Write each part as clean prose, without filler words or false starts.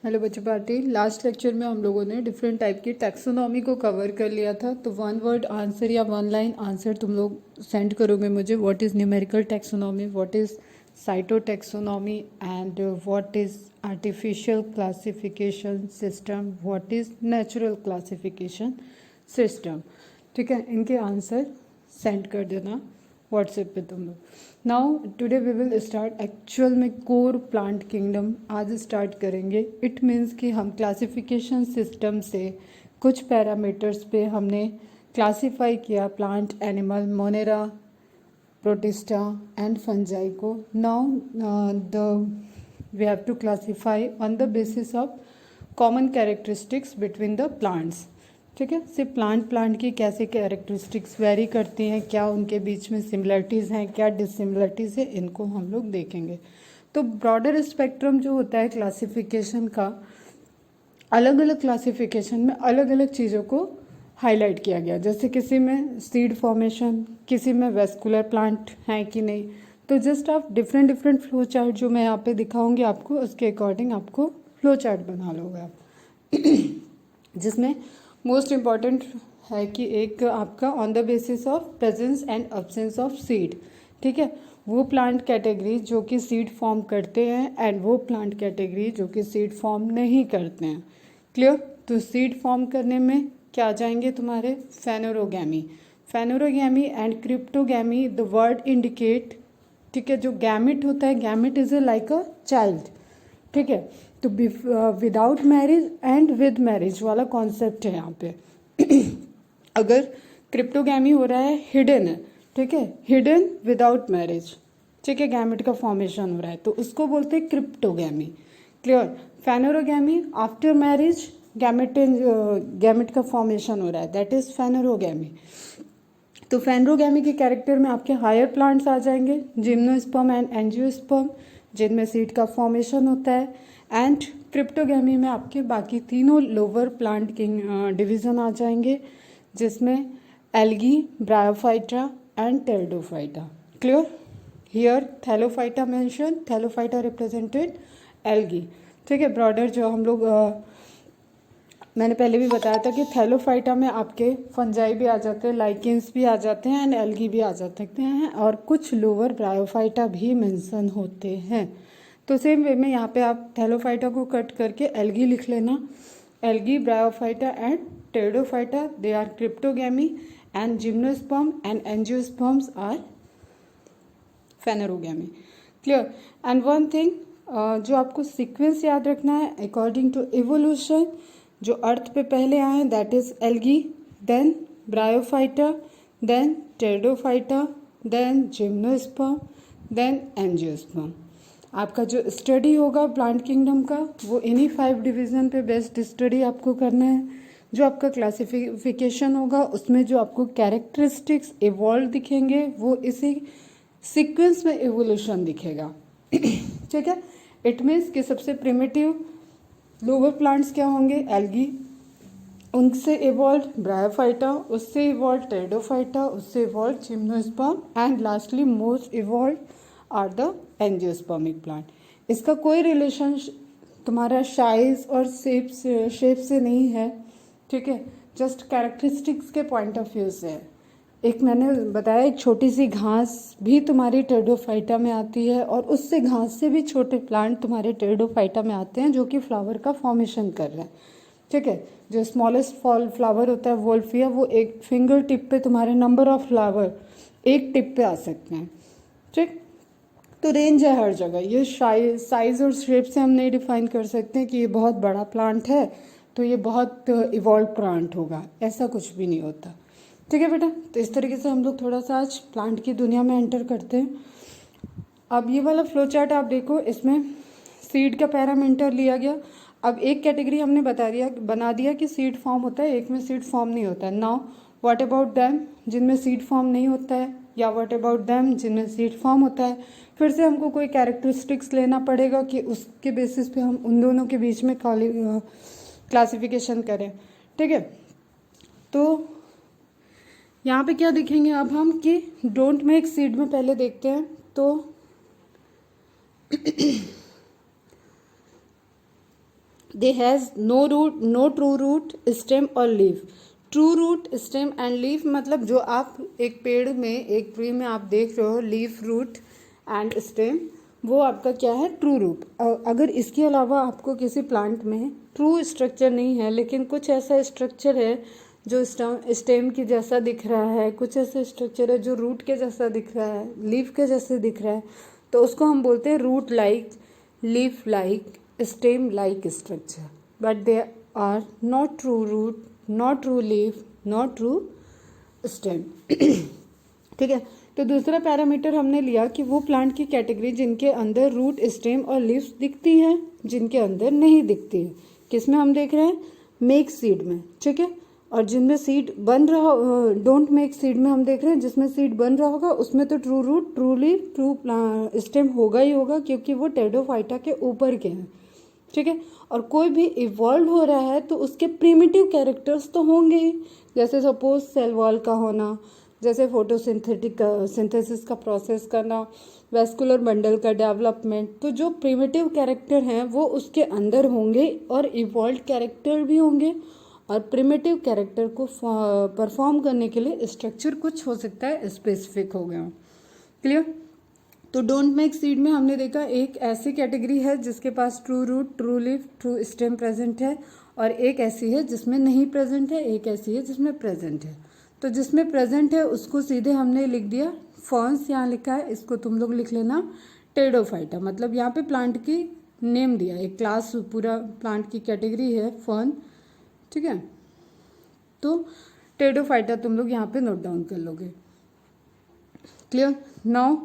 Hello बच्चों party. Last lecture में हम लोगों ने डिफरेंट टाइप की टैक्सोनॉमी को कवर कर लिया था। तो वन वर्ड आंसर या वन लाइन आंसर तुम लोग सेंड करोगे मुझे। What is numerical taxonomy, what is cyto taxonomy and what is artificial classification system, what is natural classification system. ठीक है, इनके आंसर सेंड कर देना व्हाट्सएप पे तुम लोग। Now today we will start actual में कोर प्लांट किंगडम आज स्टार्ट करेंगे। इट मीन्स कि हम क्लासिफिकेशन सिस्टम से कुछ पैरामीटर्स पे हमने क्लासिफाई किया plant, animal, monera, protista and fungi को। Now we have to classify on the basis of common characteristics between the plants. ठीक है, सिर्फ प्लांट की कैसे कैरेक्टरिस्टिक्स वेरी करती हैं, क्या उनके बीच में सिमिलरिटीज़ हैं, क्या डिसिमिलरिटीज़ है, इनको हम लोग देखेंगे। तो ब्रॉडर स्पेक्ट्रम जो होता है क्लासिफिकेशन का, अलग अलग क्लासिफिकेशन में अलग अलग चीज़ों को हाईलाइट किया गया। जैसे किसी में सीड फॉर्मेशन, किसी में वेस्कुलर प्लांट हैं कि नहीं। तो जस्ट आप डिफरेंट डिफरेंट फ्लो चार्ट जो मैं यहाँ पे दिखाऊंगी आपको, उसके अकॉर्डिंग आपको फ्लो चार्ट बना लोगे आप जिसमें मोस्ट इम्पॉर्टेंट है कि एक आपका on the basis of presence and absence of seed. ठीक है, वो प्लांट कैटेगरी जो कि सीड फॉर्म करते हैं एंड वो प्लांट कैटेगरी जो कि सीड फॉर्म नहीं करते हैं। क्लियर। तो सीड फॉर्म करने में क्या आ जाएंगे तुम्हारे फेनोरोगैमी and cryptogamy. The word indicate, ठीक है, जो गैमिट होता है, gamete is a like a child. ठीक है, तो without marriage and with marriage वाला कॉन्सेप्ट है यहाँ पे अगर क्रिप्टोगैमी हो रहा है, हिडन है, ठीक है, हिडन विदाउट मैरिज, ठीक है, गैमेट का फॉर्मेशन हो रहा है, तो उसको बोलते हैं cryptogamy. Clear. फेनोरोगैमी after marriage gamete का फॉर्मेशन हो रहा है, दैट इज फेनोरोगैमी। तो फेनोरोगैमी के कैरेक्टर में आपके हायर प्लांट्स आ जाएंगे, जिम्नोस्पर्म एंड एंजियोस्पर्म, जिनमें सीड का फॉर्मेशन होता है। एंड क्रिप्टोगैमी में आपके बाकी तीनों लोअर प्लांट के डिवीजन आ जाएंगे, जिसमें algae, bryophyta and pteridophyta. Clear. Here Thallophyta mention, Thallophyta represented algae. ठीक है, ब्रॉडर जो हम लोग मैंने पहले भी बताया था कि थैलोफाइटा में आपके फंजाई भी आ जाते हैं, लाइकेंस भी आ जाते हैं एंड एल्गी भी आ जाते हैं, और कुछ लोअर ब्रायोफाइटा भी मेंशन होते हैं। तो सेम वे में यहाँ पे आप थैलोफाइटा को कट करके एल्गी लिख लेना। Algae, bryophyta and pteridophyta, they are cryptogamae and gymnosperm and angiosperms are phanerogamae. Clear. And one thing जो आपको सीक्वेंस याद रखना है अकॉर्डिंग टू इवोल्यूशन, जो अर्थ पे पहले आए हैं that is algae, then bryophyta, then pteridophyta, then gymnosperm, then angiosperm. आपका जो स्टडी होगा प्लांट किंगडम का, वो इन्हीं 5 डिवीजन पे बेस्ड स्टडी आपको करना है। जो आपका क्लासिफिकेशन होगा उसमें जो आपको कैरेक्टरिस्टिक्स इवॉल्व दिखेंगे वो इसी सीक्वेंस में इवोल्यूशन दिखेगा। ठीक है, इट मीन्स कि सबसे प्रिमिटिव लोअर प्लांट्स क्या होंगे, एल्गी, उनसे इवॉल्व ब्रायोफाइटा, उससे इवॉल्व टेरिडोफाइटा, उससे evolve gymnosperm and lastly most evolve are the angiospermic plant. इसका कोई रिलेशन तुम्हारा साइज और शेप से नहीं है। ठीक है, जस्ट कैरेक्टरिस्टिक्स के पॉइंट ऑफ व्यू से है। एक मैंने बताया एक छोटी सी घास भी तुम्हारी टेरिडोफाइटा में आती है, और उससे घास से भी छोटे प्लांट तुम्हारे टेरिडोफाइटा में आते हैं जो कि फ्लावर का फॉर्मेशन कर रहे हैं। ठीक है, जो स्मॉलेस्ट फ्लावर होता है वोल्फिया, वो एक फिंगर टिप पे तुम्हारे नंबर ऑफ फ्लावर एक टिप पे आ सकते हैं। ठीक, तो रेंज है हर जगह। ये साइज और शेप से हम नहीं डिफाइन कर सकते कि ये बहुत बड़ा प्लांट है तो ये बहुत इवॉल्व प्लांट होगा, ऐसा कुछ भी नहीं होता। ठीक है बेटा, तो इस तरीके से हम लोग थोड़ा सा आज प्लांट की दुनिया में एंटर करते हैं। अब ये वाला फ्लो चार्ट आप देखो, इसमें सीड का पैरामीटर लिया गया। अब एक कैटेगरी हमने बना दिया कि सीड फॉर्म होता है, एक में सीड फॉर्म नहीं होता है। नाउ व्हाट अबाउट दैम जिनमें सीड फॉर्म नहीं होता है, या व्हाट अबाउट दैम जिनमें सीड फॉर्म होता है। फिर से हमको कोई कैरेक्टरिस्टिक्स लेना पड़ेगा कि उसके बेसिस पे हम उन दोनों के बीच में क्लासिफिकेशन करें। ठीक है, तो यहाँ पे क्या देखेंगे अब हम कि डोंट मेक सीड में पहले देखते हैं। तो they has no root, no true root, stem और leaf. True root, stem and leaf मतलब जो आप एक पेड़ में, एक ट्री में आप देख रहे हो लीफ, रूट एंड स्टेम, वो आपका क्या है, ट्रू रूट। अगर इसके अलावा आपको किसी प्लांट में ट्रू स्ट्रक्चर नहीं है लेकिन कुछ ऐसा स्ट्रक्चर है जो स्टेम के जैसा दिख रहा है, कुछ ऐसा स्ट्रक्चर है जो रूट के जैसा दिख रहा है, लीफ के जैसे दिख रहा है, तो उसको हम बोलते हैं root like, leaf like, stem like structure. But they are not true root, not true leaf, not true stem. ठीक है, तो दूसरा पैरामीटर हमने लिया कि वो प्लांट की कैटेगरी जिनके अंदर रूट, स्टेम और लीव्स दिखती हैं, जिनके अंदर नहीं दिखती है। किस में हम देख रहे हैं, मेक सीड में। ठीक है, और जिनमें सीड बन रहा, डोंट मेक सीड में हम देख रहे हैं जिसमें सीड बन रहा होगा उसमें तो true root, true leaf, true stem होगा ही होगा, क्योंकि वो टेरिडोफाइटा के ऊपर के हैं। ठीक है, और कोई भी इवॉल्व हो रहा है तो उसके प्रिमिटिव कैरेक्टर्स तो होंगे ही, जैसे सपोज सेल वॉल का होना, जैसे सिंथेसिस का प्रोसेस करना, वैस्कुलर बंडल का डेवलपमेंट। तो जो प्रिमिटिव कैरेक्टर हैं वो उसके अंदर होंगे और इवॉल्व कैरेक्टर भी होंगे, और प्रिमिटिव कैरेक्टर को परफॉर्म करने के लिए स्ट्रक्चर कुछ हो सकता है स्पेसिफिक हो गया। क्लियर? तो डोंट मेक सीड में हमने देखा एक ऐसी कैटेगरी है जिसके पास true root, true leaf, true stem present है, और एक ऐसी है जिसमें नहीं प्रेजेंट है, एक ऐसी है जिसमें प्रेजेंट है। तो जिसमें प्रेजेंट है उसको सीधे हमने लिख दिया फर्न्स, यहाँ लिखा है, इसको तुम लोग लिख लेना टेरिडोफाइटा। मतलब यहाँ पे प्लांट की नेम दिया, एक क्लास पूरा प्लांट की कैटेगरी है फर्न। ठीक है, तो टेरिडोफाइटा तुम लोग यहाँ पे नोट डाउन कर लोगे। Clear? Now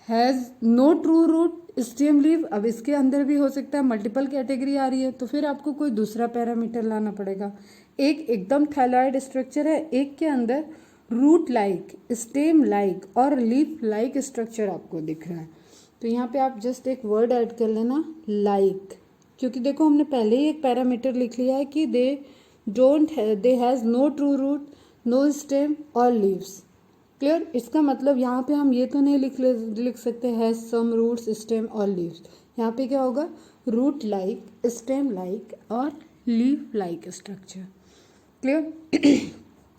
has no true root, stem leaf. अब इसके अंदर भी हो सकता है मल्टीपल कैटेगरी आ रही है, तो फिर आपको कोई दूसरा पैरामीटर लाना पड़ेगा। एक एकदम थैलॉइड स्ट्रक्चर है, एक के अंदर रूट लाइक, स्टेम लाइक और लीफ लाइक स्ट्रक्चर आपको दिख रहा है। तो यहाँ पे आप जस्ट एक वर्ड ऐड कर लेना लाइक, क्योंकि देखो हमने पहले ही एक पैरामीटर लिख लिया है कि they has no true root, no stem और लीव्स। क्लियर? इसका मतलब यहाँ पे हम ये तो नहीं लिख सकते हैज़ सम रूट्स, स्टेम और लीव्स। यहाँ पे क्या होगा, रूट लाइक, स्टेम लाइक और लीफ लाइक स्ट्रक्चर। क्लियर?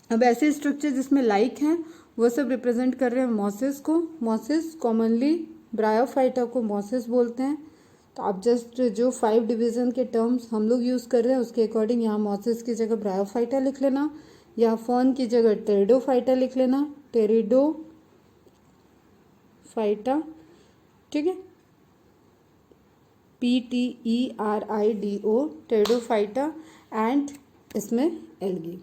अब ऐसे स्ट्रक्चर जिसमें लाइक हैं वो सब रिप्रेजेंट कर रहे हैं मॉसेस को। मॉसेस कॉमनली ब्रायोफाइटा को मॉसेस बोलते हैं। तो आप जस्ट जो 5 डिवीजन के टर्म्स हम लोग यूज़ कर रहे हैं उसके अकॉर्डिंग यहाँ मॉसेस की जगह ब्रायोफाइटा लिख लेना, या फर्न की जगह टेरिडोफाइटा लिख लेना, टेरिडोफाइटा। ठीक है, PTERIDO, टेरिडोफाइटा, एंड इसमें एल्गी।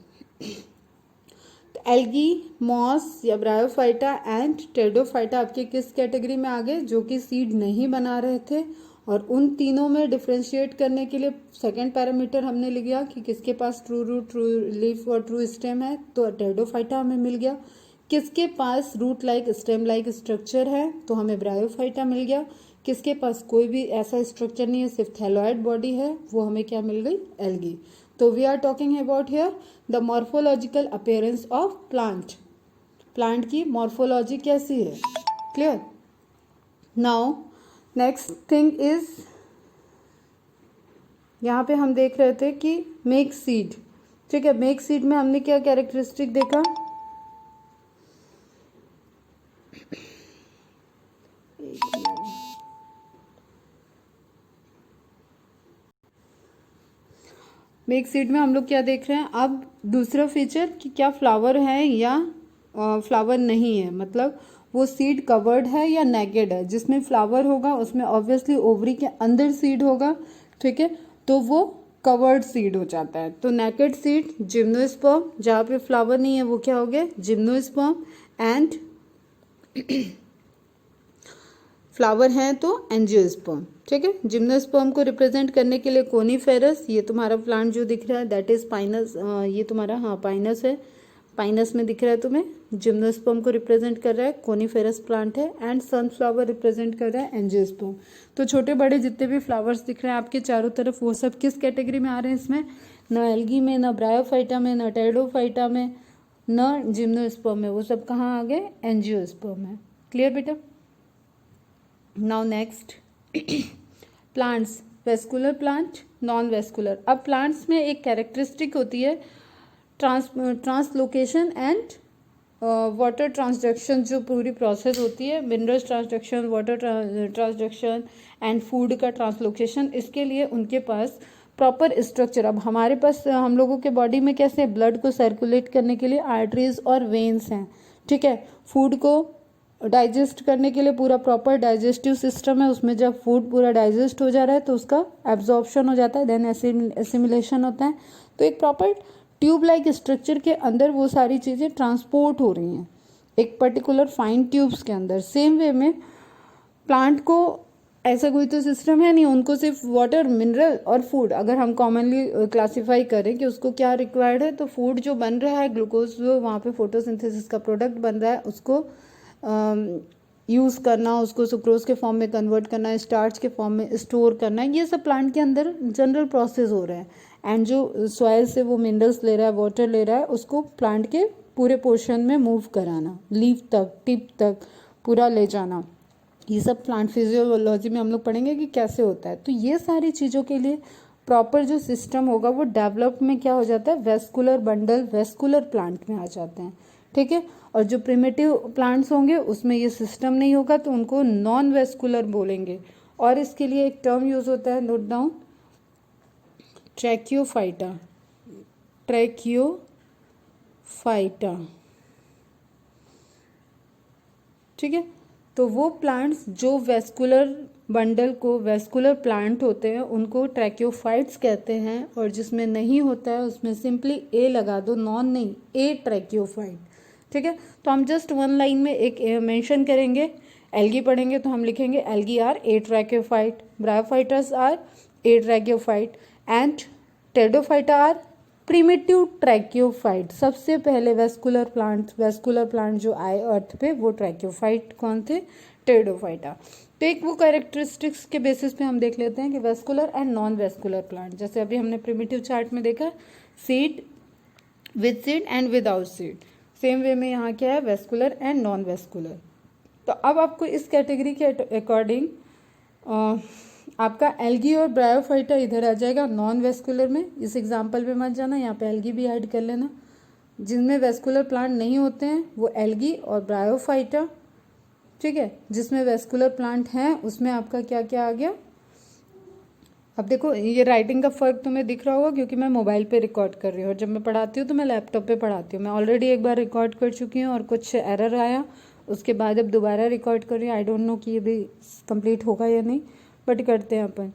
तो एल्गी, मॉस या ब्रायोफाइटा एंड टेरिडोफाइटा आपके किस कैटेगरी में आ गए, जो कि सीड नहीं बना रहे थे। और उन तीनों में डिफ्रेंशिएट करने के लिए सेकंड पैरामीटर हमने लिख गया कि किसके पास ट्रू रूट, ट्रू लीफ और ट्रू स्टेम है, तो टेरिडोफाइटा हमें मिल गया। किसके पास root like, stem like structure है, तो हमें ब्रायोफाइटा मिल गया। किसके पास कोई भी ऐसा स्ट्रक्चर नहीं है, सिर्फ थैलॉइड बॉडी है, वो हमें क्या मिल गई, एल्गी। तो we are talking about here the morphological appearance of plant. Plant की मॉर्फोलॉजी कैसी है। Clear? Now next thing is, यहाँ पे हम देख रहे थे कि मेक सीड। ठीक है, मेक सीड में हमने क्या कैरेक्टरिस्टिक देखा, मेक सीड में हम लोग क्या देख रहे हैं, अब दूसरा फीचर कि क्या फ्लावर है या फ्लावर नहीं है, मतलब वो सीड कवर्ड है या नेकेड है। जिसमें फ्लावर होगा उसमें ऑब्वियसली ओवरी के अंदर सीड होगा। ठीक है, तो वो कवर्ड सीड हो जाता है। तो नेकेड सीड जिम्नोस्पर्म, जहाँ पे फ्लावर नहीं है वो क्या हो गया, जिम्नोस्पर्म, एंड फ्लावर हैं तो एंजियोस्पर्म। ठीक है, जिम्नोस्पर्म को रिप्रेजेंट करने के लिए कोनीफेरस, ये तुम्हारा प्लांट जो दिख रहा है दैट इज पाइनस, ये तुम्हारा हाँ पाइनस है, पाइनस में दिख रहा है तुम्हें, जिम्नोस्पर्म को रिप्रेजेंट कर रहा है, कोनीफेरस प्लांट है, एंड सनफ्लावर रिप्रेजेंट कर रहा है एंजियोस्पर्म। तो छोटे बड़े जितने भी फ्लावर्स दिख रहे हैं आपके चारों तरफ वो सब किस कैटेगरी में आ रहे हैं, इसमें न एल्गी में, न ब्रायोफाइटा में, न टेरिडोफाइटा में, न जिम्नोस्पर्म में, वो सब कहाँ आ गए, एंजियोस्पर्म में। क्लियर बेटा? Now next, plants. Vascular plant, non vascular. अब प्लांट्स में एक कैरेक्टरिस्टिक होती है ट्रांसलोकेशन एंड वाटर ट्रांसडक्शन, जो पूरी प्रोसेस होती है, minerals transduction, water transduction and food का ट्रांसलोकेशन। इसके लिए उनके पास प्रॉपर स्ट्रक्चर, अब हमारे पास हम लोगों के बॉडी में कैसे ब्लड को सर्कुलेट करने के लिए आर्टरीज और वेन्स हैं, ठीक है। फूड को डाइजेस्ट करने के लिए पूरा प्रॉपर डाइजेस्टिव सिस्टम है, उसमें जब फूड पूरा डाइजेस्ट हो जा रहा है तो उसका एब्जॉर्प्शन हो जाता है, देन एसिमिलेशन होता है। तो एक प्रॉपर ट्यूब लाइक स्ट्रक्चर के अंदर वो सारी चीज़ें ट्रांसपोर्ट हो रही हैं एक पर्टिकुलर फाइन ट्यूब्स के अंदर। सेम वे में प्लांट को ऐसा कोई तो सिस्टम है नहीं, उनको सिर्फ वाटर, मिनरल और फूड अगर हम कॉमनली क्लासिफाई करें कि उसको क्या रिक्वायर्ड है, तो फूड जो बन रहा है, ग्लूकोज जो वहाँ पे फोटोसिंथेसिस का प्रोडक्ट बन रहा है, उसको यूज़ करना, उसको सुक्रोज के फॉर्म में कन्वर्ट करना, स्टार्च के फॉर्म में स्टोर करना, ये सब प्लांट के अंदर जनरल प्रोसेस हो रहे हैं। एंड जो सॉइल से वो मिनरल्स ले रहा है, वाटर ले रहा है, उसको प्लांट के पूरे पोर्शन में मूव कराना, लीफ तक, टिप तक पूरा ले जाना, ये सब प्लांट फिजियोलॉजी में हम लोग पढ़ेंगे कि कैसे होता है। तो ये सारी चीज़ों के लिए प्रॉपर जो सिस्टम होगा वो डेवलप में क्या हो जाता है, वेस्कुलर बंडल, वेस्कुलर प्लांट में आ जाते हैं, ठीक है। और जो प्रिमिटिव प्लांट्स होंगे उसमें ये सिस्टम नहीं होगा, तो उनको नॉन वेस्कुलर बोलेंगे। और इसके लिए एक टर्म यूज होता है, नोट डाउन, ट्रैकियोफाइटा, ट्रैकियोफाइटा, ठीक है। तो वो प्लांट्स जो वेस्कुलर बंडल को, वेस्कुलर प्लांट होते हैं, उनको ट्रैकियोफाइट्स कहते हैं। और जिसमें नहीं होता है उसमें सिंपली ए लगा दो, नॉन नहीं, ए ट्रैकियोफाइट, ठीक है। तो हम जस्ट वन लाइन में एक मेंशन करेंगे, एल्गी पढ़ेंगे तो हम लिखेंगे algae are a tracheophyte, bryophytes are a tracheophyte and pteridophyta are primitive tracheophyte. सबसे पहले वेस्कुलर प्लांट जो आए अर्थ पे वो ट्रैकियोफाइट कौन थे, टेरिडोफाइटा। तो एक वो कैरेक्टरिस्टिक्स के बेसिस पे हम देख लेते हैं कि vascular and non vascular plant, जैसे अभी हमने प्रिमिटिव चार्ट में देखा, seed, with seed and without seed. Same way में यहाँ क्या है, वेस्कुलर एंड नॉन वेस्कुलर। तो अब आपको इस कैटेगरी के अकॉर्डिंग आपका एल्गी और ब्रायोफाइटा इधर आ जाएगा नॉन वेस्कुलर में। इस एग्जाम्पल पे मत जाना, यहाँ पे एल्गी भी ऐड कर लेना। जिनमें वेस्कुलर प्लांट नहीं होते हैं वो एल्गी और ब्रायोफाइटा, ठीक है। जिसमें वेस्कुलर प्लांट हैं उसमें आपका क्या क्या आ गया। अब देखो ये राइटिंग का फ़र्क तुम्हें दिख रहा होगा क्योंकि मैं मोबाइल पे रिकॉर्ड कर रही हूँ, और जब मैं पढ़ाती हूँ तो मैं लैपटॉप पे पढ़ाती हूँ। मैं ऑलरेडी एक बार रिकॉर्ड कर चुकी हूँ और कुछ एरर आया, उसके बाद अब दोबारा रिकॉर्ड कर रही हूँ। आई डोंट नो कि ये भी कंप्लीट होगा या नहीं, बट करते हैं अपन।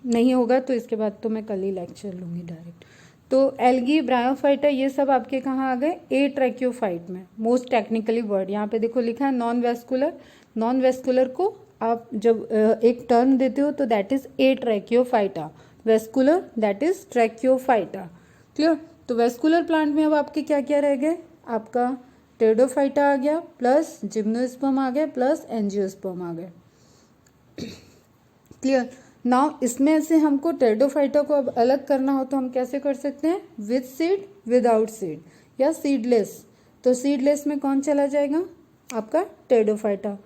नहीं होगा तो इसके बाद तो मैं कल ही लेक्चर लूँगी डायरेक्ट। तो एल्गी, ब्रायोफाइटा, ये सब आपके कहाँ आ गए, ए ट्रैकियोफाइट में। मोस्ट टेक्निकली वर्ड यहाँ पे देखो लिखा है नॉन वेस्कुलर। नॉन वेस्कुलर को आप जब एक टर्म देते हो तो that is a tracheophyta, vascular that is tracheophyta, clear. तो वेस्कुलर प्लांट में अब आपके क्या क्या रह गए, आपका टेरिडोफाइटा आ गया, प्लस जिम्नोस्पर्म आ गया, प्लस एंजियोस्पर्म आ गया, क्लियर। नाउ इसमें से हमको टेरिडोफाइटा को अब अलग करना हो तो हम कैसे कर सकते हैं, विद सीड, विदाउट सीड, या सीडलेस। तो सीडलेस में कौन चला जाएगा, आपका टेरिडोफाइटा।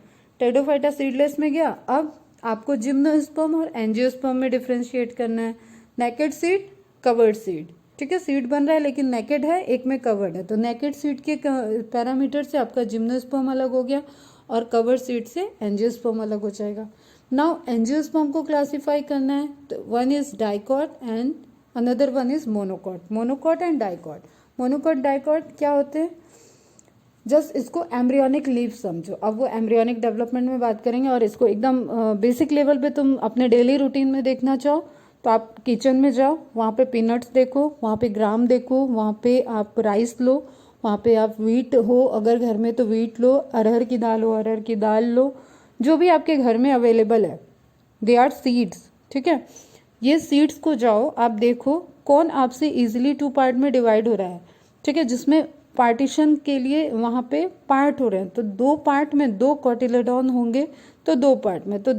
टेरिडोफाइटा सीडलेस में गया। अब आपको जिम्नोस्पर्म और एंजियोस्पर्म में डिफ्रेंशिएट करना है। नेकेड सीड, कवर्ड सीड, ठीक है। सीड बन रहा है लेकिन नेकेड है, एक में कवर्ड है। तो नेकेड सीड के पैरामीटर से आपका जिम्नोस्पर्म अलग हो गया और कवर्ड सीड से एंजियोस्पर्म अलग हो जाएगा। नाउ एंजियोस्पर्म को क्लासिफाई करना है तो one is dicot and another one is monocot. Monocot and dicot, monocot dicot क्या होते हैं, जस्ट इसको एम्ब्रियोनिक लीव समझो। अब वो एम्ब्रियोनिक डेवलपमेंट में बात करेंगे और इसको एकदम बेसिक लेवल पे तुम अपने डेली रूटीन में देखना चाहो तो आप किचन में जाओ, वहाँ पे पीनट्स देखो, वहाँ पे ग्राम देखो, वहाँ पे आप राइस लो, वहाँ पे आप वीट हो अगर घर में तो वीट लो, अरहर की दाल हो अरहर की दाल लो, जो भी आपके घर में अवेलेबल है, दे आर सीड्स, ठीक है। ये सीड्स को जाओ आप देखो कौन आपसे इजीली 2 पार्ट में डिवाइड हो रहा है, ठीक है, जिसमें पार्टीशन के लिए वहाँ पे पार्ट हो रहे हैं। तो 2 पार्ट में 2 कोटिलेडॉन होंगे तो 2 पार्ट में, तो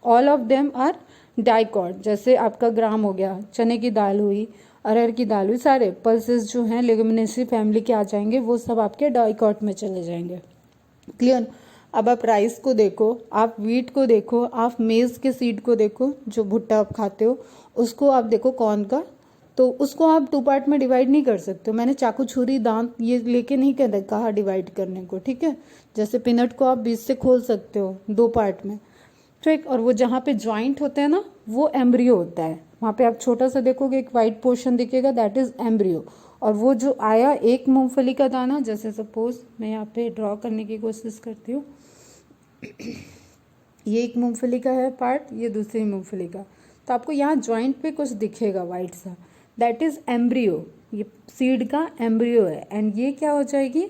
all of them are dicot. जैसे आपका ग्राम हो गया, चने की दाल हुई, अरहर की दाल हुई, सारे पल्सेस जो हैं लेगुमिनेसी फैमिली के आ जाएंगे, वो सब आपके डाइकॉट में चले जाएंगे, क्लियर। अब आप राइस को देखो, आप व्हीट को देखो, आप मेज़ के सीड को देखो, जो भुट्टा आप खाते हो, उसको आप देखो कॉर्न का, तो उसको आप 2 पार्ट में डिवाइड नहीं कर सकते हो। मैंने चाकू छुरी दांत ये लेके नहीं कहा डिवाइड करने को, ठीक है। जैसे पीनट को आप बीच से खोल सकते हो 2 पार्ट में, ठीक। और वो जहाँ पे ज्वाइंट होते हैं ना, वो एम्ब्रियो होता है। वहाँ पे आप छोटा सा देखोगे, एक वाइट पोर्शन दिखेगा, दैट इज एम्ब्रियो। और वो जो आया एक मूंगफली का दाना, जैसे सपोज मैं यहाँ पे ड्रॉ करने की कोशिश करती हूँ, ये एक मूंगफली का है पार्ट, ये दूसरी मूंगफली का, तो आपको यहाँ ज्वाइंट पे कुछ दिखेगा वाइट सा, दैट इज एम्ब्रियो। ये सीड का एम्ब्रियो है, एंड ये क्या हो जाएगी,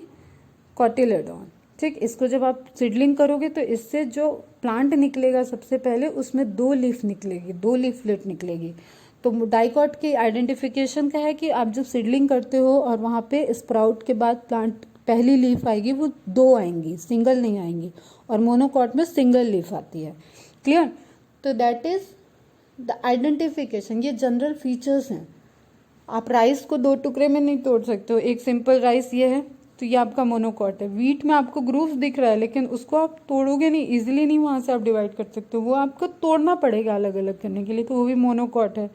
कॉटिलेडॉन, ठीक। इसको जब आप सीडलिंग करोगे तो इससे जो प्लांट निकलेगा सबसे पहले, उसमें 2 लीफ निकलेगी, 2 लीफलेट निकलेगी। तो डाइकॉट की आइडेंटिफिकेशन का है कि आप जब सीडलिंग करते हो और वहाँ पे स्प्राउट के बाद प्लांट पहली लीफ आएगी, वो 2 आएंगी, सिंगल नहीं आएंगी। और मोनोकॉट में सिंगल लीफ आती है, क्लियर। तो दैट इज द आइडेंटिफिकेशन, ये जनरल फीचर्स हैं। आप राइस को 2 टुकड़े में नहीं तोड़ सकते हो। एक सिंपल राइस ये है, तो ये आपका मोनोकॉट है। व्हीट में आपको ग्रूव्स दिख रहा है, लेकिन उसको आप तोड़ोगे नहीं, इजीली नहीं वहाँ से आप डिवाइड कर सकते हो, वो आपको तोड़ना पड़ेगा अलग अलग करने के लिए, तो वो भी मोनोकॉट है।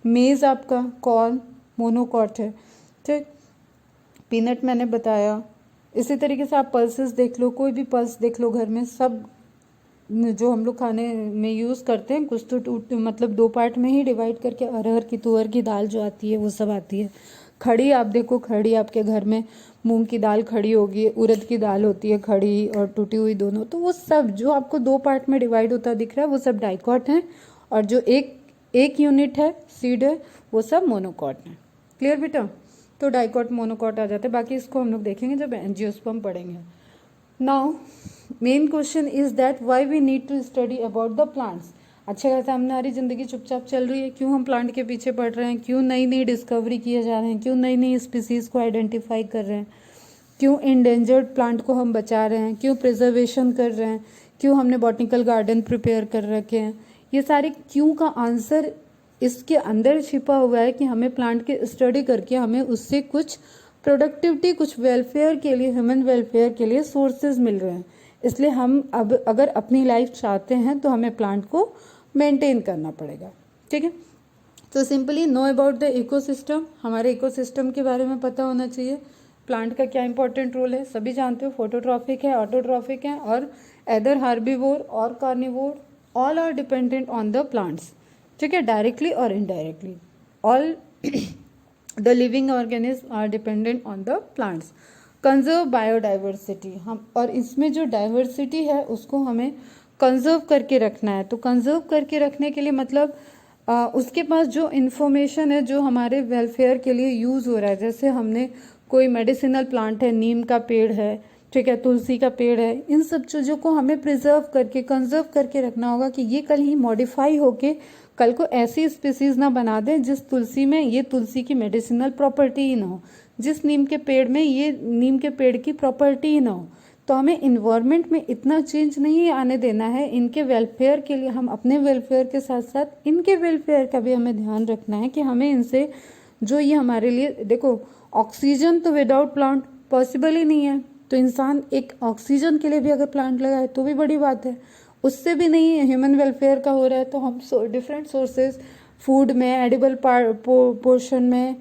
मेज़ आपका कॉर्न मोनोकॉट है, ठीक। पीनट मैंने बताया। इसी तरीके से आप पल्सेस देख लो, कोई भी पल्स देख लो घर में, सब जो हम लोग खाने में यूज़ करते हैं, कुछ तो मतलब 2 पार्ट में ही डिवाइड करके, अरहर की, तुअर की दाल जो आती है वो सब आती है। खड़ी आप देखो, खड़ी आपके घर में मूंग की दाल खड़ी होगी, उड़द की दाल होती है खड़ी और टूटी हुई दोनों, तो वो सब जो आपको 2 पार्ट में डिवाइड होता दिख रहा है, वो सब डाइकॉट हैं। और जो एक यूनिट है, सीड है, वो सब मोनोकॉट है। क्लियर बेटा। तो डाइकॉट मोनोकॉट आ जाते हैं, बाकी इसको हम लोग देखेंगे जब एंजियोस्पर्म पढ़ेंगे। Now main question is that why we need to study about the plants. अच्छा खासा हमारी ज़िंदगी चुपचाप चल रही है, क्यों हम प्लांट के पीछे पड़ रहे हैं, क्यों नई नई डिस्कवरी किए जा रहे हैं, क्यों नई नई स्पीसीज़ को आइडेंटिफाई कर रहे हैं, क्यों इंडेंजर्ड प्लांट को हम बचा रहे हैं, क्यों प्रिजर्वेशन कर रहे हैं, क्यों हमने बॉटनिकल गार्डन प्रिपेयर कर रखे हैं। ये सारे क्यों का आंसर इसके अंदर छिपा हुआ है कि हमें प्लांट की स्टडी करके हमें उससे कुछ प्रोडक्टिविटी, कुछ वेलफेयर के लिए, ह्यूमन वेलफेयर के लिए सोर्सेज मिल रहे हैं। इसलिए हम अब अगर अपनी लाइफ चाहते हैं तो हमें प्लांट को मेंटेन करना पड़ेगा, ठीक है। तो simply know about the ecosystem, हमारे इकोसिस्टम के बारे में पता होना चाहिए। प्लांट का क्या इंपॉर्टेंट रोल है सभी जानते हो, फोटोट्रॉफिक है, ऑटोट्रॉफिक है, और एदर हार्बीवोर और carnivore, all are dependent on the plants, ठीक है, डायरेक्टली और indirectly all the living organism are dependent on the plants. Conserve biodiversity, हम और इसमें जो डाइवर्सिटी है उसको हमें कंजर्व करके रखना है। तो कंजर्व करके रखने के लिए मतलब उसके पास जो इन्फॉर्मेशन है जो हमारे वेलफेयर के लिए यूज़ हो रहा है, जैसे हमने कोई मेडिसिनल प्लांट है, नीम का पेड़ है, ठीक है, तुलसी का पेड़ है, इन सब चीज़ों को हमें प्रिजर्व करके, कंजर्व करके रखना होगा कि ये कल ही मॉडिफाई होके कल को ऐसी स्पीसीज ना बना दें जिस तुलसी में ये तुलसी की मेडिसिनल प्रॉपर्टी ही ना हो, जिस नीम के पेड़ में ये नीम के पेड़ की प्रॉपर्टी ही ना हो। तो हमें इन्वायरमेंट में इतना चेंज नहीं आने देना है। इनके वेलफेयर के लिए हम अपने वेलफेयर के साथ साथ इनके वेलफेयर का भी हमें ध्यान रखना है कि हमें इनसे जो ये हमारे लिए, देखो ऑक्सीजन तो विदाउट प्लांट पॉसिबल ही नहीं है, तो इंसान एक ऑक्सीजन के लिए भी अगर प्लांट लगाए तो भी बड़ी बात है, उससे भी नहीं ह्यूमन वेलफेयर का हो रहा है। तो हम डिफरेंट सोर्सेज, फूड में, एडिबल पोर्शन में,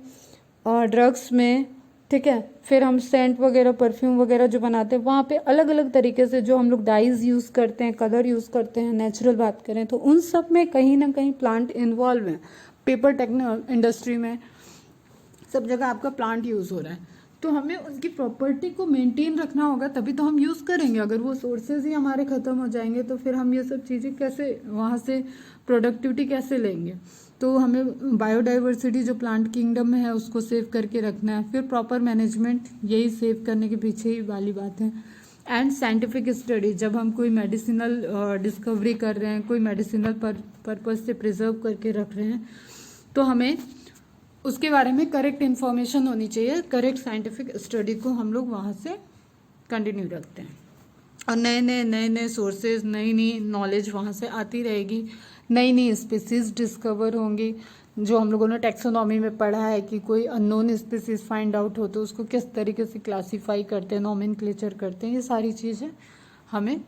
ड्रग्स में, ठीक है, फिर हम सेंट वगैरह, परफ्यूम वगैरह जो बनाते हैं वहाँ पे अलग अलग तरीके से जो हम लोग डाइज यूज़ करते हैं, कलर यूज़ करते हैं, नेचुरल बात करें तो उन सब में कहीं ना कहीं प्लांट इन्वॉल्व है। पेपर इंडस्ट्री में सब जगह आपका प्लांट यूज़ हो रहा है, तो हमें उनकी प्रॉपर्टी को मेंटेन रखना होगा, तभी तो हम यूज़ करेंगे। अगर वो सोर्सेज ही हमारे ख़त्म हो जाएंगे तो फिर हम ये सब चीज़ें कैसे, वहाँ से प्रोडक्टिविटी कैसे लेंगे। तो हमें बायोडाइवर्सिटी जो प्लांट किंगडम में है उसको सेव करके रखना है, फिर प्रॉपर मैनेजमेंट, यही सेव करने के पीछे ही वाली बात है। एंड साइंटिफिक स्टडी, जब हम कोई मेडिसिनल डिस्कवरी कर रहे हैं, कोई मेडिसिनल पर्पज से प्रिजर्व करके रख रहे हैं, तो हमें उसके बारे में करेक्ट इन्फॉर्मेशन होनी चाहिए। करेक्ट साइंटिफिक स्टडी को हम लोग वहाँ से कंटिन्यू रखते हैं, और नए नए सोर्सेज, नई नई नॉलेज वहाँ से आती रहेगी, नई नई स्पीसीज डिस्कवर होंगी। जो हम लोगों ने टैक्सोनॉमी में पढ़ा है कि कोई अननोन स्पीसीज फाइंड आउट हो तो उसको किस तरीके से क्लासीफाई करते हैं, नॉमेनक्लेचर करते हैं, ये सारी चीज़ें हमें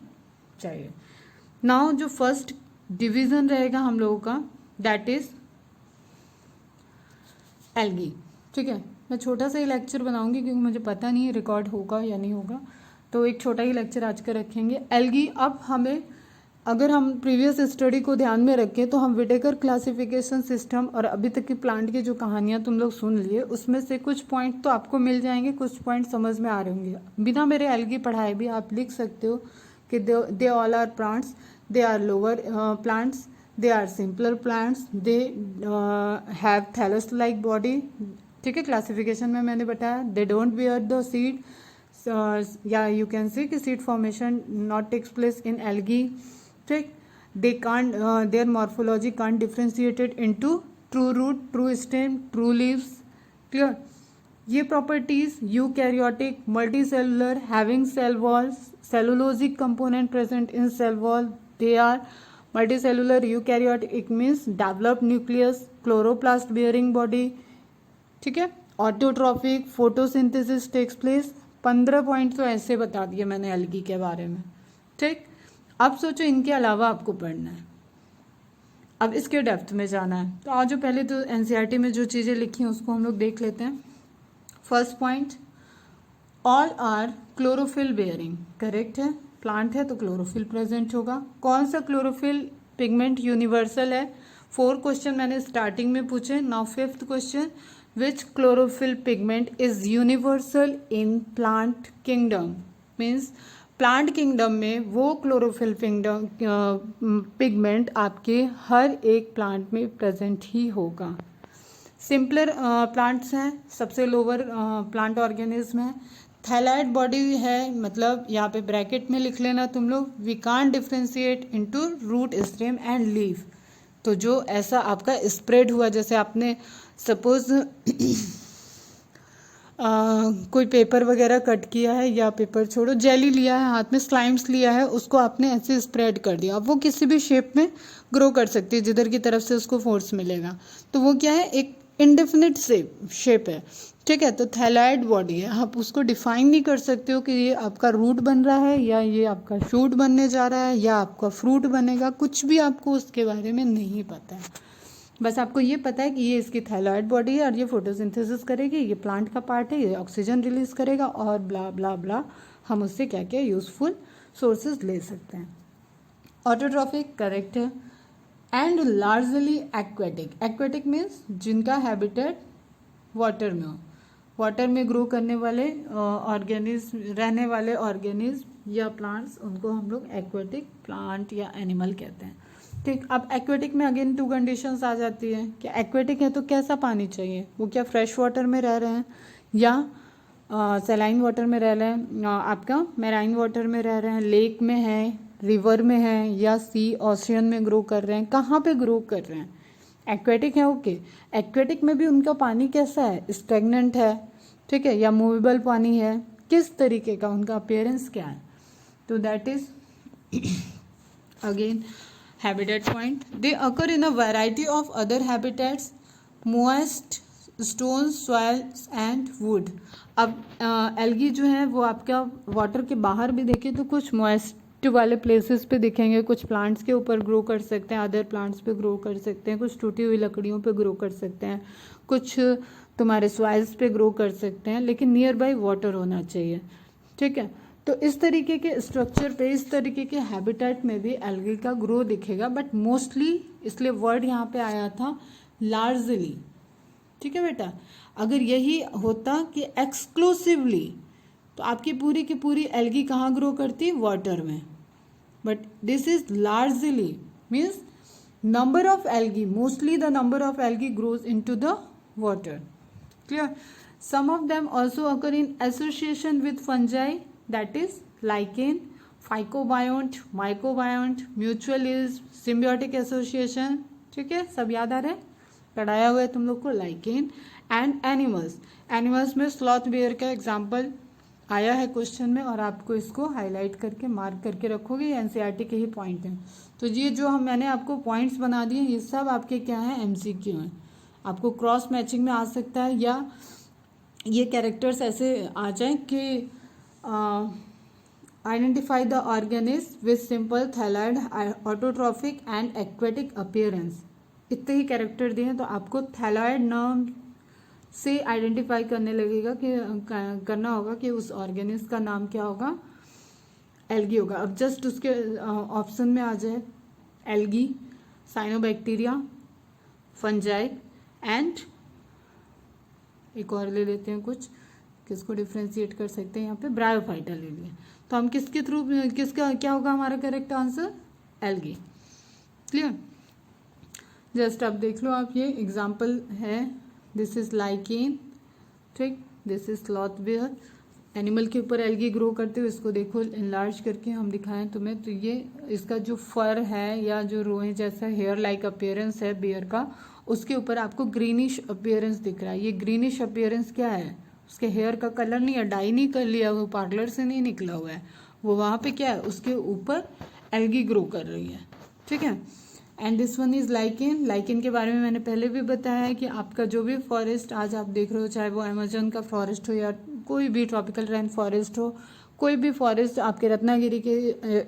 चाहिए। नाउ जो फर्स्ट डिवीजन रहेगा हम लोगों का दैट इज एल्गी। ठीक है, मैं छोटा सा ही लेक्चर बनाऊंगी क्योंकि मुझे पता नहीं है रिकॉर्ड होगा या नहीं होगा, तो एक छोटा ही लेक्चर आज का रखेंगे एल्गी। अब हमें अगर हम प्रीवियस स्टडी को ध्यान में रखें तो हम विटेकर क्लासिफिकेशन सिस्टम और अभी तक की प्लांट की जो कहानियां तुम लोग सुन लिए उसमें से कुछ पॉइंट तो आपको मिल जाएंगे, कुछ पॉइंट समझ में आ रहे होंगे। बिना मेरे एल्गी पढ़ाए भी आप लिख सकते हो कि they all are plants, they are lower plants, they are simpler plants, they have thallus like body. ठीक है, क्लासिफिकेशन में मैंने बताया they don't bear the seed, या यू कैन सी कि seed formation not takes place in algae. ठीक, they can't, their morphology can't differentiated into true root, true stem, true leaves. Clear, ये properties eukaryotic, multi cellular, having cell walls, cellulosic component present in cell wall, they are multicellular eukaryotic, it means develop nucleus, chloroplast bearing body. ठीक है, autotrophic, photosynthesis takes place. 15 point तो ऐसे बता दिए मैंने algae के बारे में। ठीक, अब सोचो इनके अलावा आपको पढ़ना है, अब इसके डेप्थ में जाना है। तो आज जो पहले तो एनसीईआरटी में जो चीज़ें लिखी हैं उसको हम लोग देख लेते हैं। First point, all are chlorophyll bearing. Correct है, प्लांट है तो क्लोरोफिल प्रेजेंट होगा। कौन सा क्लोरोफिल पिगमेंट यूनिवर्सल है? 4 क्वेश्चन मैंने स्टार्टिंग में पूछे। Now 5th question, which chlorophyll pigment is universal in plant kingdom? Means plant kingdom में वो क्लोरोफिल पिगमेंट आपके हर एक प्लांट में प्रेजेंट ही होगा। सिंपलर प्लांट्स हैं, सबसे लोअर प्लांट ऑर्गेनिज्म है। थैलाइड बॉडी है, मतलब यहाँ पे ब्रैकेट में लिख लेना तुम लोग, we can't differentiate into root, stem and leaf. तो जो ऐसा आपका स्प्रेड हुआ, जैसे आपने सपोज कोई पेपर वगैरह कट किया है, या पेपर छोड़ो जेली लिया है हाथ में, स्लाइम्स लिया है, उसको आपने ऐसे स्प्रेड कर दिया, अब वो किसी भी शेप में ग्रो कर सकती है जिधर की तरफ से उसको फोर्स मिलेगा। तो वो क्या है, एक इंडेफिनिट शेप है। ठीक है, तो थैलाइड बॉडी है, आप उसको डिफाइन नहीं कर सकते हो कि ये आपका रूट बन रहा है या ये आपका शूट बनने जा रहा है या आपका फ्रूट बनेगा, कुछ भी आपको उसके बारे में नहीं पता है। बस आपको ये पता है कि ये इसकी थायराइड बॉडी है और ये फोटोसिंथेसिस करेगी, ये प्लांट का पार्ट है, ये ऑक्सीजन रिलीज करेगा और ब्ला ब्ला ब्ला, हम उससे क्या क्या यूजफुल सोर्सेज ले सकते हैं। ऑटोट्रॉफिक करेक्ट है, and largely aquatic. Aquatic means जिनका हैबिटेट वाटर में हो, वाटर में ग्रो करने वाले ऑर्गेनिज्म, रहने वाले ऑर्गेनिज्म या प्लांट्स, उनको हम लोग एक्वेटिक प्लांट या एनिमल कहते हैं। ठीक, अब एक्वेटिक में अगेन 2 कंडीशंस आ जाती है कि एक्वेटिक है तो कैसा पानी चाहिए, वो क्या फ्रेश वाटर में रह रहे हैं या सलाइन वाटर में रह रहे हैं, आपका मैराइन वाटर में रह रहे हैं, लेक में है, रिवर में है, या सी ओशियन में ग्रो कर रहे हैं, कहाँ पे ग्रो कर रहे हैं, एक्वेटिक है। ओके, एक्वेटिक में भी उनका पानी कैसा है, स्टेगनेंट है, ठीक है, या मूवेबल पानी है, किस तरीके का, उनका अपीयरेंस क्या है। तो that is again habitat point. They occur in a variety of other habitats, moist stones, soils and wood. अब एल्गी जो है वो आपका वाटर के बाहर भी देखें तो कुछ मॉइस्ट वाले प्लेसेस पे दिखेंगे, कुछ प्लांट्स के ऊपर ग्रो कर सकते हैं, अदर प्लांट्स पे ग्रो कर सकते हैं, कुछ टूटी हुई लकड़ियों पे ग्रो कर सकते हैं, कुछ तुम्हारे सॉइल्स पे ग्रो कर सकते हैं, लेकिन नियर बाई वाटर होना चाहिए। ठीक है, तो इस तरीके के स्ट्रक्चर पे, इस तरीके के हैबिटेट में भी एल्गी का ग्रो दिखेगा, बट मोस्टली, इसलिए वर्ड यहाँ पे आया था लार्जली। ठीक है बेटा, अगर यही होता कि एक्सक्लूसिवली, तो आपकी पूरी की पूरी एल्गी कहाँ ग्रो करती, वाटर में, but this is largely means number of algae, mostly the number of algae grows into the water. Clear? Some of them also occur in association with fungi, that is lichen, phycobiont, mycobiont, mutualism, symbiotic association. ठीक है, सब याद आ रहा है, पढ़ाया हुआ है तुम लोग को। लाइकेन एंड एनिमल्स, एनिमल्स में स्लॉथ बेयर का एग्जाम्पल आया है क्वेश्चन में, और आपको इसको हाईलाइट करके मार्क करके रखोगे, ये एनसीईआरटी के ही पॉइंट हैं। तो ये जो मैंने आपको पॉइंट्स बना दिए, ये सब आपके क्या हैं, एमसीक्यू हैं, आपको क्रॉस मैचिंग में आ सकता है, या ये कैरेक्टर्स ऐसे आ जाए कि identify the organisms with simple thalloid autotrophic and aquatic appearance. इतने ही कैरेक्टर दिए हैं तो आपको थैलाइड नाम से आइडेंटिफाई करने लगेगा कि करना होगा कि उस ऑर्गेनिज का नाम क्या होगा, एल्गी होगा। अब जस्ट उसके ऑप्शन में आ जाए एल्गी, साइनोबैक्टीरिया, फंजाई एंड एक और ले लेते हैं कुछ, किसको डिफ्रेंशिएट कर सकते हैं यहाँ पे, ब्रायोफाइटा ले लिए। तो हम किसके थ्रू, किसका क्या होगा हमारा correct answer, algae. Clear. Just अब देख लो आप, ये एग्जाम्पल है, दिस इज लाइकेन, ठीक, this is sloth bear. Animal के ऊपर एल्गी ग्रो करते हुए, इसको देखो इनलार्ज करके हम दिखाएं तुम्हें, तो ये इसका जो फर है या जो रोए जैसा हेयर लाइक अपीयरेंस है बियर का, उसके ऊपर आपको ग्रीनिश अपीयरेंस दिख रहा है। ये ग्रीनिश अपीयरेंस क्या है, उसके हेयर का कलर नहीं है, डाई नहीं कर लिया, वो पार्लर से नहीं निकला हुआ है, वो वहाँ पे क्या है, उसके ऊपर एल्गी ग्रो कर रही है, ठीक है। And this one is lichen. Lichen के बारे में मैंने पहले भी बताया है कि आपका जो भी फॉरेस्ट आज आप देख रहे हो, चाहे वो अमेजन का फॉरेस्ट हो या कोई भी ट्रॉपिकल रेन फॉरेस्ट हो, कोई भी फॉरेस्ट आपके रत्नागिरी के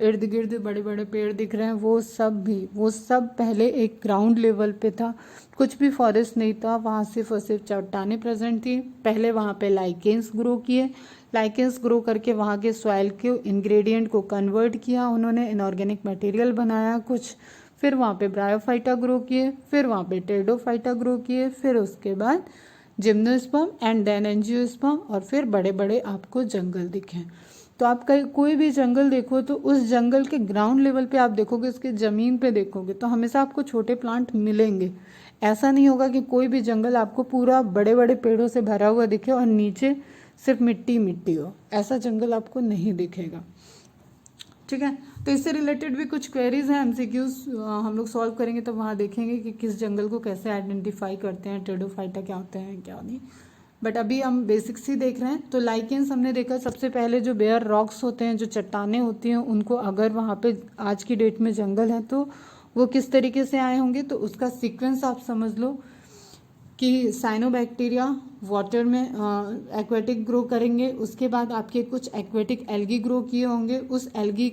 इर्द गिर्द बड़े बड़े पेड़ दिख रहे हैं, वो सब पहले एक ग्राउंड लेवल पे था, कुछ भी फॉरेस्ट नहीं था, वहाँ सिर्फ और सिर्फ चट्टानें प्रेजेंट थी। पहले वहाँ पे लाइकेन्स ग्रो किए, लाइकेन्स ग्रो करके वहाँ के सॉइल के इंग्रेडिएंट को कन्वर्ट किया उन्होंने, इनऑर्गेनिक मटेरियल बनाया कुछ, फिर वहाँ पे ब्रायोफाइटा ग्रो किए, फिर वहाँ पे टेरिडोफाइटा ग्रो किए, फिर उसके बाद जिम्नोस्पर्म एंड देन एंजियोस्पर्म, और फिर बड़े बड़े आपको जंगल दिखे। तो आप कोई भी जंगल देखो तो उस जंगल के ग्राउंड लेवल पे आप देखोगे, उसके ज़मीन पे देखोगे तो हमेशा आपको छोटे प्लांट मिलेंगे। ऐसा नहीं होगा कि कोई भी जंगल आपको पूरा बड़े बड़े पेड़ों से भरा हुआ दिखे और नीचे सिर्फ मिट्टी मिट्टी हो, ऐसा जंगल आपको नहीं दिखेगा, ठीक है। तो इससे रिलेटेड भी कुछ क्वेरीज हैं, एमसीक्यूज हम लोग सॉल्व करेंगे तो वहाँ देखेंगे कि किस जंगल को कैसे आइडेंटिफाई करते हैं, टेरिडोफाइटा क्या होते हैं क्या नहीं। बट अभी हम बेसिक्स ही देख रहे हैं। तो लाइकेन्स हमने देखा, सबसे पहले जो बेयर रॉक्स होते हैं, जो चट्टानें होती हैं, उनको अगर वहाँ पे आज की डेट में जंगल है तो वो किस तरीके से आए होंगे, तो उसका सीक्वेंस आप समझ लो कि साइनोबैक्टीरिया वाटर में एक्वेटिक ग्रो करेंगे, उसके बाद आपके कुछ एक्वेटिक एल्गी ग्रो किए होंगे, उस एल्गी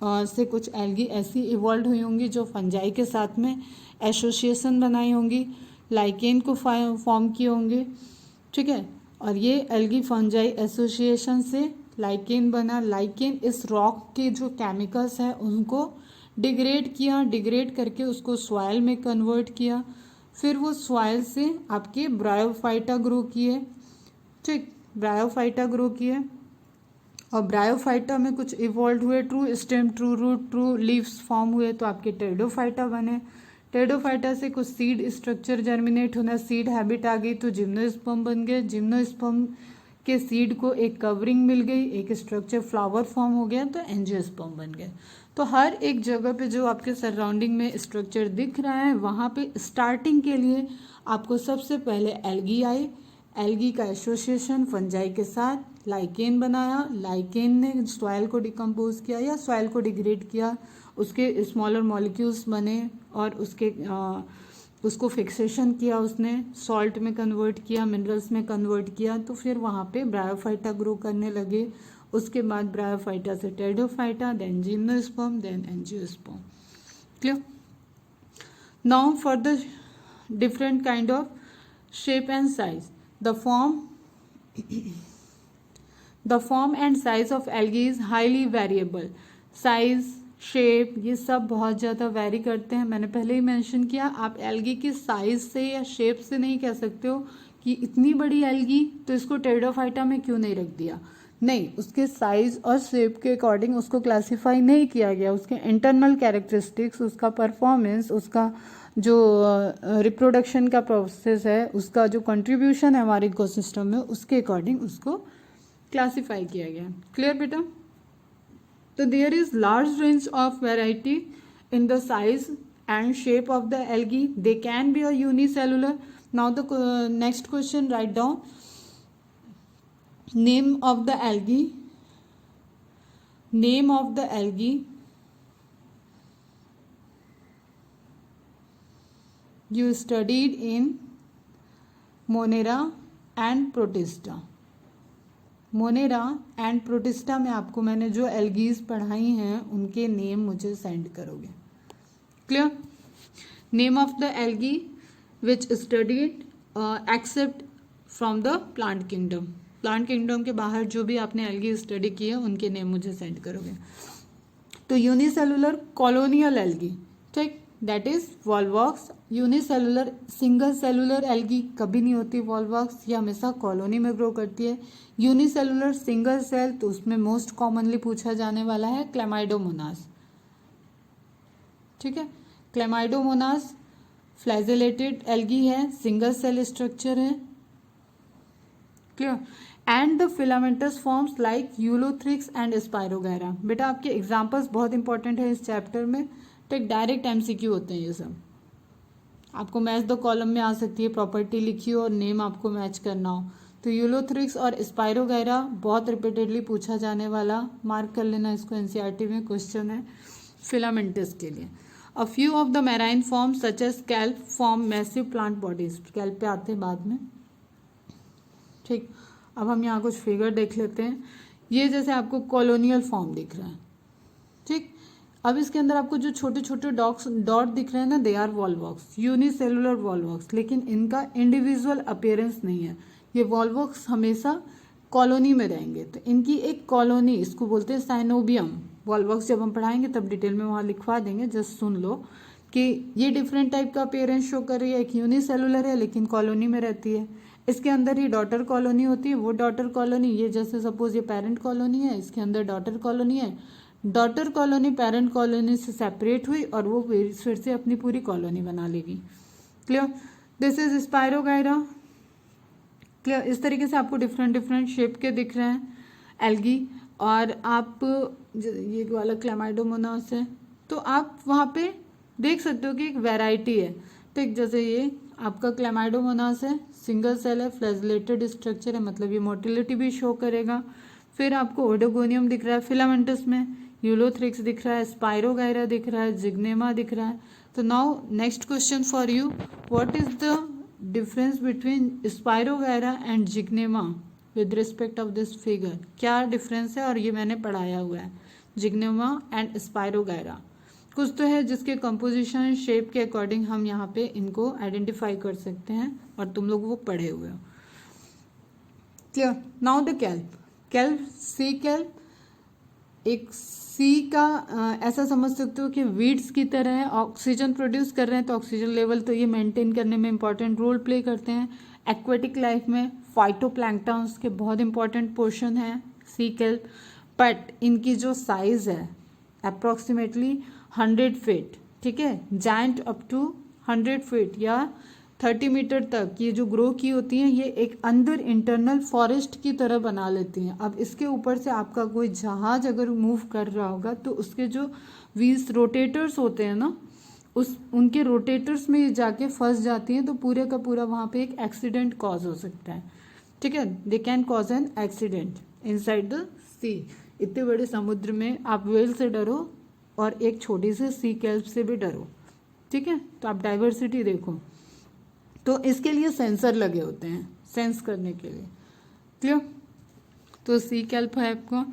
से कुछ एल्गी ऐसी इवॉल्व हुई होंगी जो फंजाई के साथ में एसोसिएशन बनाई होंगी, लाइकेन को फॉर्म किए होंगे, ठीक है। और ये एल्गी फंजाई एसोसिएशन से लाइकेन बना। लाइकेन इस रॉक के जो केमिकल्स हैं उनको डिग्रेड किया, डिग्रेड करके उसको सॉइल में कन्वर्ट किया, फिर वो सॉइल से आपके ब्रायोफाइटा ग्रो किए, ठीक, ब्रायोफाइटा ग्रो किए, और ब्रायोफाइटा में कुछ इवॉल्व हुए, true stem, true root, true leaves form हुए तो आपके टेरिडोफाइटा बने। टेरिडोफाइटा से कुछ सीड स्ट्रक्चर जर्मिनेट होना, सीड हैबिट आ गई तो जिम्नोस्पर्म बन गए, जिम्नोस्पर्म के सीड को एक कवरिंग मिल गई, एक स्ट्रक्चर फ्लावर फॉर्म हो गया तो एंजियोस्पर्म बन गए। तो हर एक जगह पे जो आपके सराउंडिंग में स्ट्रक्चर दिख रहा है वहाँ पे स्टार्टिंग के लिए आपको सबसे पहले एल्गी आई, एल्गी का एसोसिएशन फंजाई के साथ लाइकेन बनाया, लाइकेन ने सॉइल को डिकम्पोज किया या सॉइल को डिग्रेड किया, उसके स्मॉलर मॉलिक्यूल्स बने और उसको फिक्सेशन किया, उसने सॉल्ट में कन्वर्ट किया, मिनरल्स में कन्वर्ट किया, तो फिर वहाँ पे ब्रायोफाइटा ग्रो करने लगे। उसके बाद ब्रायोफाइटा से pteridophyta, then gymnosperm, then angiosperm. Clear. Now for the different kind of shape and size, the form and size of algae is highly variable. Size, shape, ये सब बहुत ज़्यादा वेरी करते हैं। मैंने पहले ही मेंशन किया, आप एल्गी की साइज से या शेप से नहीं कह सकते हो कि इतनी बड़ी एल्गी तो इसको टेरिडोफाइटा में क्यों नहीं रख दिया, नहीं, उसके साइज और शेप के अकॉर्डिंग उसको क्लासीफाई नहीं किया गया। उसके इंटरनल कैरेक्टरिस्टिक्स, उसका परफॉर्मेंस, उसका जो रिप्रोडक्शन का प्रोसेस है, उसका जो कंट्रीब्यूशन है हमारे इकोसिस्टम में, उसके अकॉर्डिंग उसको क्लासीफाई किया गया। क्लियर बेटा। तो there is large range of variety in the size and shape of the algae, they can be a unicellular. Now the next question, write down name of the algae, name of the algae you studied in Monera and Protista. Monera and protista में आपको मैंने जो algae पढ़ाई हैं उनके name मुझे send करोगे. Clear? Name of the algae which studied except from the plant kingdom. Plant kingdom के बाहर जो भी आपने एल्गी स्टडी की है उनके नेम मुझे सेंड करोगे. तो यूनिसेलुलर कॉलोनियल एल्गी, ठीक, that is Volvox. Unicellular single cellular algae कभी नहीं होती वॉल्वॉक्स, ये हमेशा कॉलोनी में ग्रो करती है. यूनिसेलुलर सिंगल सेल, तो उसमें मोस्ट कॉमनली पूछा जाने वाला है क्लेमाइडोमोनास. ठीक है, क्लेमाइडोमोनास फ्लैजेलेटेड एल्गी है, सिंगल सेल स्ट्रक्चर है. Clear? And the filamentous forms like Ulothrix and spirogyra. बेटा आपके एग्जांपल्स बहुत इंपॉर्टेंट है इस चैप्टर में, तो एक डायरेक्ट एमसीक्यू होते हैं ये सब. आपको मैच द कॉलम में आ सकती है, प्रॉपर्टी लिखी हो और नेम आपको मैच करना हो. तो यूलोथ्रिक्स और स्पायरोगैरा बहुत रिपीटेडली पूछा जाने वाला, मार्क कर लेना इसको, एनसीईआरटी में क्वेश्चन है फिलामेंटस के लिए. A few of the marine form such as kelp form massive plant bodies. Kelp पे आते हैं बाद में. ठीक, अब हम यहाँ कुछ फिगर देख लेते हैं. ये जैसे आपको कॉलोनियल फॉर्म दिख रहा है. ठीक, अब इसके अंदर आपको जो छोटे छोटे डॉट दिख रहे हैं ना, they are volvox, unicellular volvox, लेकिन इनका इंडिविजुअल अपीयरेंस नहीं है. ये वॉल्वॉक्स हमेशा कॉलोनी में रहेंगे, तो इनकी एक कॉलोनी, इसको बोलते हैं साइनोबियम. वॉल्वॉक्स जब हम पढ़ाएंगे तब डिटेल में वहाँ लिखवा देंगे, जस्ट सुन लो कि ये डिफरेंट टाइप का अपीयरेंस शो कर रही है. एक यूनिसेलुलर है लेकिन कॉलोनी में रहती है. इसके अंदर ही डॉटर कॉलोनी होती है. वो डॉटर कॉलोनी, ये जैसे सपोज ये पेरेंट कॉलोनी है, इसके अंदर डॉटर कॉलोनी है. डॉटर कॉलोनी पेरेंट कॉलोनी से सेपरेट हुई और वो फिर से अपनी पूरी कॉलोनी बना लेगी. Clear? This is spirogyra. Clear? इस तरीके से आपको डिफरेंट डिफरेंट शेप के दिख रहे हैं एल्गी. और आप ये वाला क्लेमाइडोमोनास है, तो आप वहाँ पे देख सकते हो कि एक वैरायटी है. ठीक, जैसे ये आपका क्लेमाइडोमोनास है, सिंगल सेल है, फ्लैजेलेटेड स्ट्रक्चर है, मतलब ये मोटिलिटी भी शो करेगा. फिर आपको ओडोगोनियम दिख रहा है फिलामेंटस में, यूलोथ्रिक्स दिख रहा है, स्पायरोगायरा दिख रहा है, जिग्नेमा दिख रहा है. तो now next question for you, what is the difference between spirogyra and zygnema with respect of this figure. क्या डिफरेंस है, और ये मैंने पढ़ाया हुआ है, जिग्नेमा एंड स्पायरोगायरा. कुछ तो है जिसके कंपोजिशन शेप के अकॉर्डिंग हम यहाँ पे इनको आइडेंटिफाई कर सकते हैं, और तुम लोग वो पढ़े हुए हो. Clear? Now the kelp. Kelp, sea kelp, एक सी का ऐसा समझ सकते हो कि वीड्स की तरह है. ऑक्सीजन प्रोड्यूस कर रहे हैं, तो ऑक्सीजन लेवल तो ये मेंटेन करने में इंपॉर्टेंट रोल प्ले करते हैं. एक्वेटिक लाइफ में फाइटोप्लैंक्टन्स के बहुत इंपॉर्टेंट पोर्शन है सी कैल्प. बट इनकी जो साइज है अप्रोक्सीमेटली 100 फीट. ठीक है, जायंट अप टू 100 फीट या 30 मीटर तक ये जो ग्रो की होती हैं, ये एक अंदर इंटरनल फॉरेस्ट की तरह बना लेती हैं. अब इसके ऊपर से आपका कोई जहाज अगर मूव कर रहा होगा तो उसके जो व्हील्स रोटेटर्स होते हैं ना, उनके रोटेटर्स में ये जाके फंस जाती हैं, तो पूरे का पूरा वहाँ पे एक एक्सीडेंट कॉज हो सकता है. ठीक है, they can cause an accident inside the sea. इतने बड़े समुद्र में आप व्हेल से डरो और एक छोटी से सी कैल्प से भी डरो. ठीक है, तो आप डाइवर्सिटी देखो. तो इसके लिए सेंसर लगे होते हैं सेंस करने के लिए. क्लियर? तो सी कैल्प है आपको,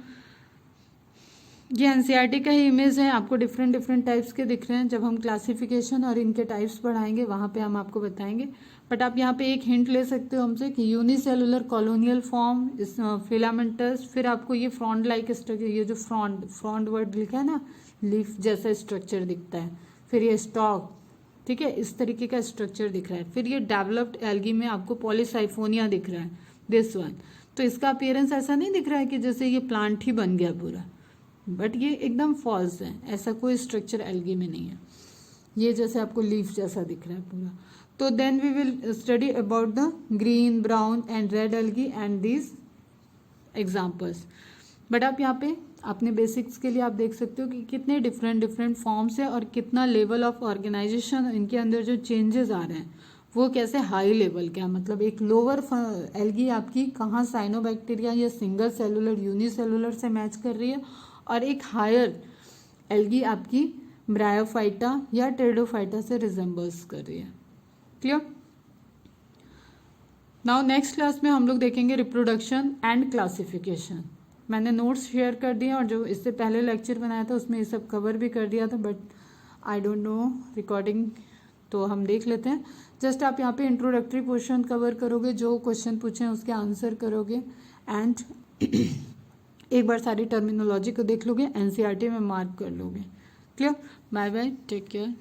ये एनसीईआरटी का ही इमेज है. आपको डिफरेंट डिफरेंट टाइप्स के दिख रहे हैं. जब हम क्लासिफिकेशन और इनके टाइप्स पढ़ाएंगे वहाँ पे हम आपको बताएंगे. बट आप यहाँ पे एक हिंट ले सकते हो हमसे कि यूनिसेलुलर कॉलोनियल फॉर्म, फिलामेंटस, फिर आपको ये फ्रॉन्ड लाइक स्ट्रक्चर, ये जो फ्रॉन्ड वर्ड लिखा है ना, लीफ जैसा स्ट्रक्चर दिखता है. फिर ये स्टॉक, ठीक है, इस तरीके का स्ट्रक्चर दिख रहा है. फिर ये डेवलप्ड एल्गी में आपको पॉलीसाइफोनिया दिख रहा है, दिस वन. तो इसका अपीयरेंस ऐसा नहीं दिख रहा है कि जैसे ये प्लांट ही बन गया पूरा, बट ये एकदम फॉल्स है. ऐसा कोई स्ट्रक्चर एल्गी में नहीं है. ये जैसे आपको लीफ जैसा दिख रहा है पूरा. तो then we will study about the green, brown and red algae and these examples. But आप यहाँ पे अपने बेसिक्स के लिए आप देख सकते हो कि कितने डिफरेंट डिफरेंट फॉर्म्स है और कितना लेवल ऑफ ऑर्गेनाइजेशन इनके अंदर जो चेंजेस आ रहे हैं वो कैसे हाई लेवल के हैं. मतलब एक लोअर एल्गी आपकी कहाँ साइनोबैक्टीरिया या सिंगल सेलुलर यूनिसेलुलर से मैच कर रही है, और एक हायर एल्गी आपकी ब्रायोफाइटा या टेरिडोफाइटा से रिजेंबल्स कर रही है. क्लियर? नाउ नेक्स्ट क्लास में हम लोग देखेंगे रिप्रोडक्शन एंड क्लासिफिकेशन। मैंने नोट्स शेयर कर दिए और जो इससे पहले लेक्चर बनाया था उसमें ये सब कवर भी कर दिया था, but I don't know recording, तो हम देख लेते हैं। जस्ट आप यहाँ पे इंट्रोडक्टरी पोर्शन कवर करोगे, जो क्वेश्चन पूछे हैं उसके आंसर करोगे एंड एक बार सारी टर्मिनोलॉजी को देख लोगे, एनसीईआरटी में मार्क कर लोगे। Clear? Bye bye, take care.